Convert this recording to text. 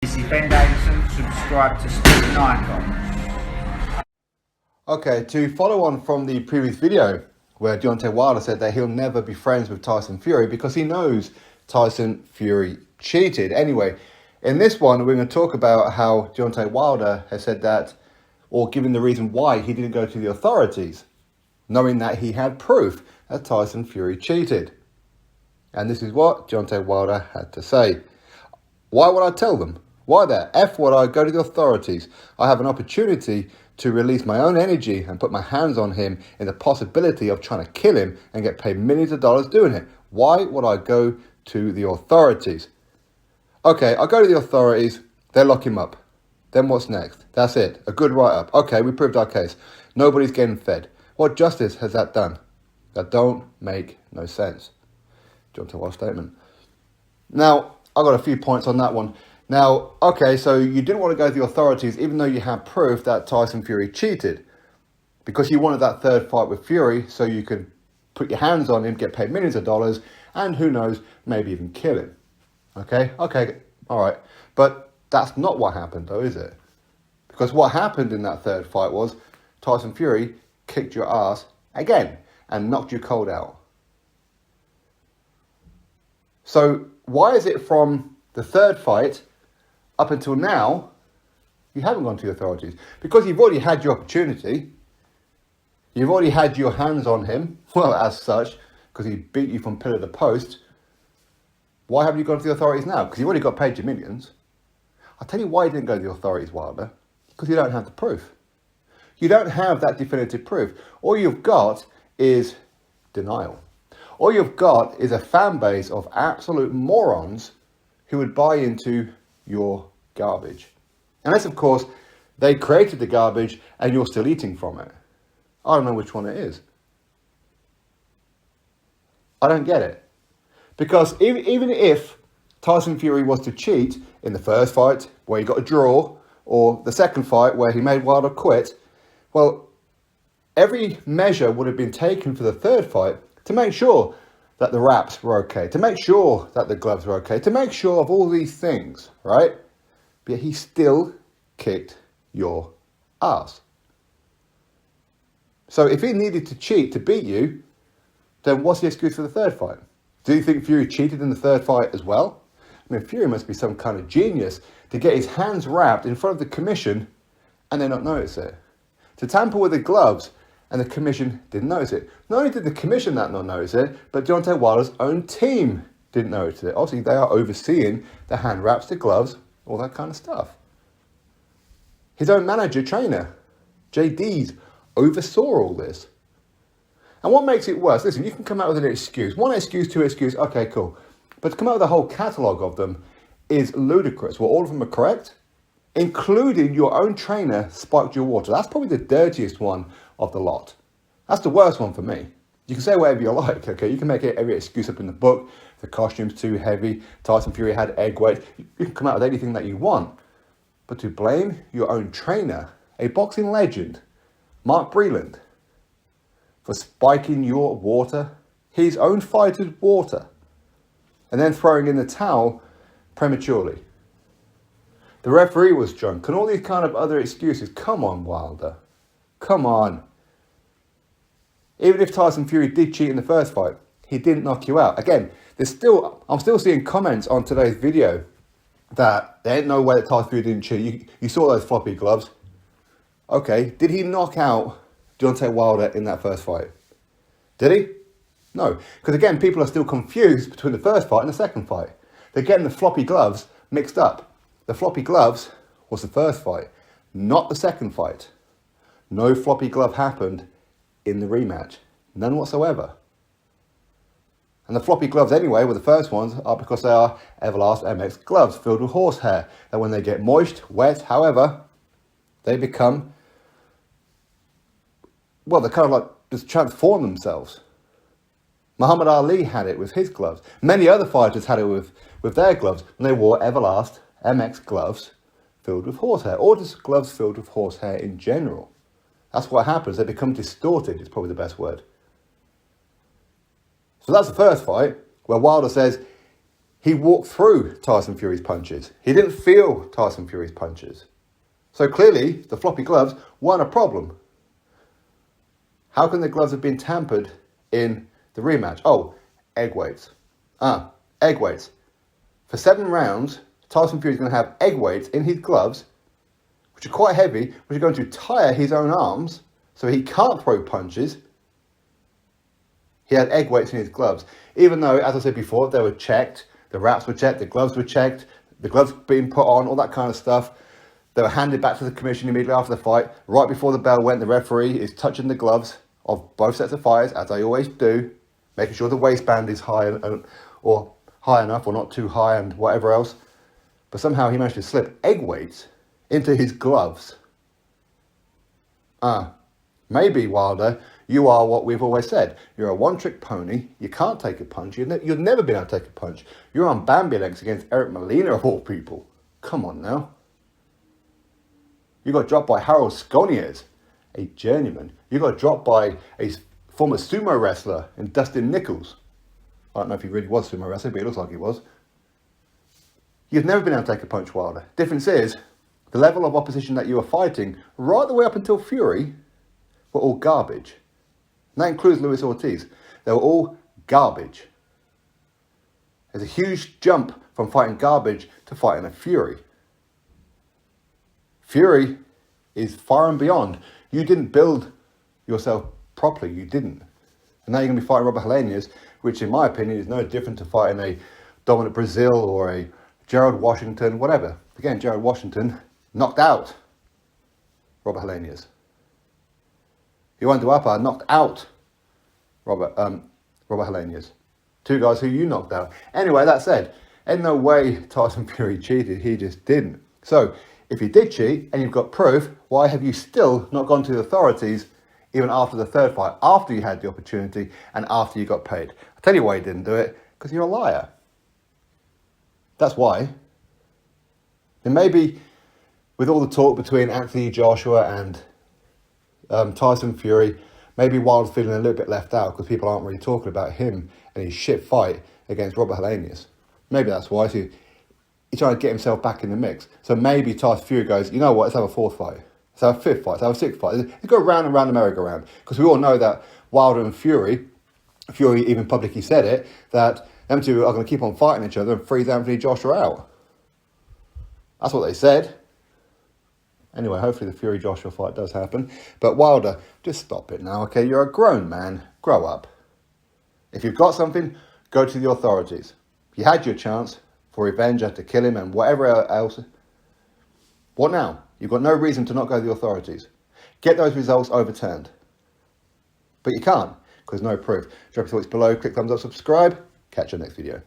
This is Ben Davison. Subscribe to Stephen Icon. Okay, to follow on from the previous video where Deontay Wilder said that he'll never be friends with Tyson Fury because he knows Tyson Fury cheated. Anyway, in this one, we're going to talk about how Deontay Wilder has said that, or given the reason why he didn't go to the authorities, knowing that he had proof that Tyson Fury cheated. And this is what Deontay Wilder had to say. Why would I tell them? Why the F would I go to the authorities? I have an opportunity to release my own energy and put my hands on him in the possibility of trying to kill him and get paid millions of dollars doing it. Why would I go to the authorities? Okay, I go to the authorities, they lock him up. Then what's next? That's it. A good write-up. Okay, we proved our case. Nobody's getting fed. What justice has that done? That don't make no sense. Deontay Wilder's statement. Now, I've got a few points on that one. Now, okay, so you didn't want to go to the authorities even though you had proof that Tyson Fury cheated because you wanted that third fight with Fury so you could put your hands on him, get paid millions of dollars, and who knows, maybe even kill him. Okay, all right. But that's not what happened though, is it? Because what happened in that third fight was Tyson Fury kicked your ass again and knocked you cold out. So why is it from the third fight up until now, you haven't gone to the authorities? Because you've already had your opportunity. You've already had your hands on him, well, as such, because he beat you from pillar to post. Why haven't you gone to the authorities now? Because you've already got paid your millions. I'll tell you why you didn't go to the authorities, Wilder. Because you don't have the proof. You don't have that definitive proof. All you've got is denial. All you've got is a fan base of absolute morons who would buy into your garbage. Unless, of course, they created the garbage and you're still eating from it. I don't know which one it is. I don't get it. Because even if Tyson Fury was to cheat in the first fight where he got a draw, or the second fight where he made Wilder quit, well, every measure would have been taken for the third fight to make sure that the wraps were okay, to make sure that the gloves were okay, to make sure of all these things, right? But he still kicked your ass. So if he needed to cheat to beat you, then what's the excuse for the third fight? Do you think Fury cheated in the third fight as well? I mean, Fury must be some kind of genius to get his hands wrapped in front of the commission and then not notice it. To tamper with the gloves and the commission didn't notice it. Not only did the commission not notice it, but Deontay Wilder's own team didn't notice it. Obviously, they are overseeing the hand wraps, the gloves, all that kind of stuff. His own manager, trainer, JD's, oversaw all this. And what makes it worse, listen, you can come out with an excuse. One excuse, two excuse, okay, cool. But to come out with a whole catalogue of them is ludicrous. Well, all of them are correct, including your own trainer spiked your water. That's probably the dirtiest one of the lot. That's the worst one for me. You can say whatever you like, okay? You can make every excuse up in the book. The costume's too heavy. Tyson Fury had egg weight. You can come out with anything that you want. But to blame your own trainer, a boxing legend, Mark Breland, for spiking your water, his own fighter's water, and then throwing in the towel prematurely. The referee was drunk, and all these kind of other excuses. Come on, Wilder. Come on. Even if Tyson Fury did cheat in the first fight, he didn't knock you out. Again, I'm still seeing comments on today's video that there ain't no way that Tyson Fury didn't cheat. You saw those floppy gloves. Okay, did he knock out Deontay Wilder in that first fight? Did he? No. Because again, people are still confused between the first fight and the second fight. They're getting the floppy gloves mixed up. The floppy gloves was the first fight, not the second fight. No floppy glove happened in the rematch. None whatsoever. And the floppy gloves anyway, well, the first ones are because they are Everlast MX gloves filled with horsehair. And when they get moist, wet, however, they become, well, they kind of like just transform themselves. Muhammad Ali had it with his gloves. Many other fighters had it with their gloves. And they wore Everlast MX gloves filled with horsehair, or just gloves filled with horsehair in general. That's what happens. They become distorted, is probably the best word. So that's the first fight, where Wilder says He walked through Tyson Fury's punches. He didn't feel Tyson Fury's punches. So clearly, the floppy gloves weren't a problem. How can the gloves have been tampered in the rematch? Oh, egg weights. Egg weights. For 7 rounds, Tyson Fury's going to have egg weights in his gloves, which are quite heavy, which are going to tire his own arms, so he can't throw punches. He had egg weights in his gloves, even though, as I said before, they were checked, the wraps were checked, the gloves were checked, the gloves being put on, all that kind of stuff. They were handed back to the commission immediately after the fight. Right before the bell went, the referee is touching the gloves of both sets of fighters, as they always do, making sure the waistband is high or high enough or not too high and whatever else. But somehow he managed to slip egg weights into his gloves. Maybe, Wilder, you are what we've always said. You're a one-trick pony. You can't take a punch. You've never been able to take a punch. You're on Bambi legs against Eric Molina, of all people. Come on now. You got dropped by Harold Sconiers, a journeyman. You got dropped by a former sumo wrestler in Dustin Nichols. I don't know if he really was a sumo wrestler, but it looks like he was. You've never been able to take a punch, Wilder. Difference is, the level of opposition that you were fighting, right the way up until Fury, were all garbage. And that includes Luis Ortiz. They were all garbage. There's a huge jump from fighting garbage to fighting a Fury. Fury is far and beyond. You didn't build yourself properly. You didn't. And now you're going to be fighting Robert Helenius, which in my opinion is no different to fighting a Dominic Brazil or a Gerald Washington, whatever. Again, Gerald Washington knocked out Robert Helenius. Juan Duapa knocked out Robert Helenius. 2 guys who you knocked out. Anyway, that said, in no way Tyson Fury cheated. He just didn't. So, if he did cheat and you've got proof, why have you still not gone to the authorities even after the 3rd fight, after you had the opportunity and after you got paid? I'll tell you why you didn't do it, because you're a liar. That's why. And maybe with all the talk between Anthony Joshua and Tyson Fury, maybe Wilder's feeling a little bit left out because people aren't really talking about him and his shit fight against Robert Helenius. Maybe that's why. So he's trying to get himself back in the mix. So maybe Tyson Fury goes, you know what, let's have a 4th fight. Let's have a 5th fight. Let's have a 6th fight. Let's go round and round the merry-go-round. Because we all know that Wilder and Fury even publicly said it, that them two are going to keep on fighting each other and freeze Anthony Joshua out. That's what they said. Anyway, hopefully the Fury-Joshua fight does happen. But Wilder, just stop it now, okay? You're a grown man. Grow up. If you've got something, go to the authorities. You had your chance for revenge and to kill him and whatever else. What now? You've got no reason to not go to the authorities. Get those results overturned. But you can't, because no proof. Drop your thoughts below, click thumbs up, subscribe. Catch you next video.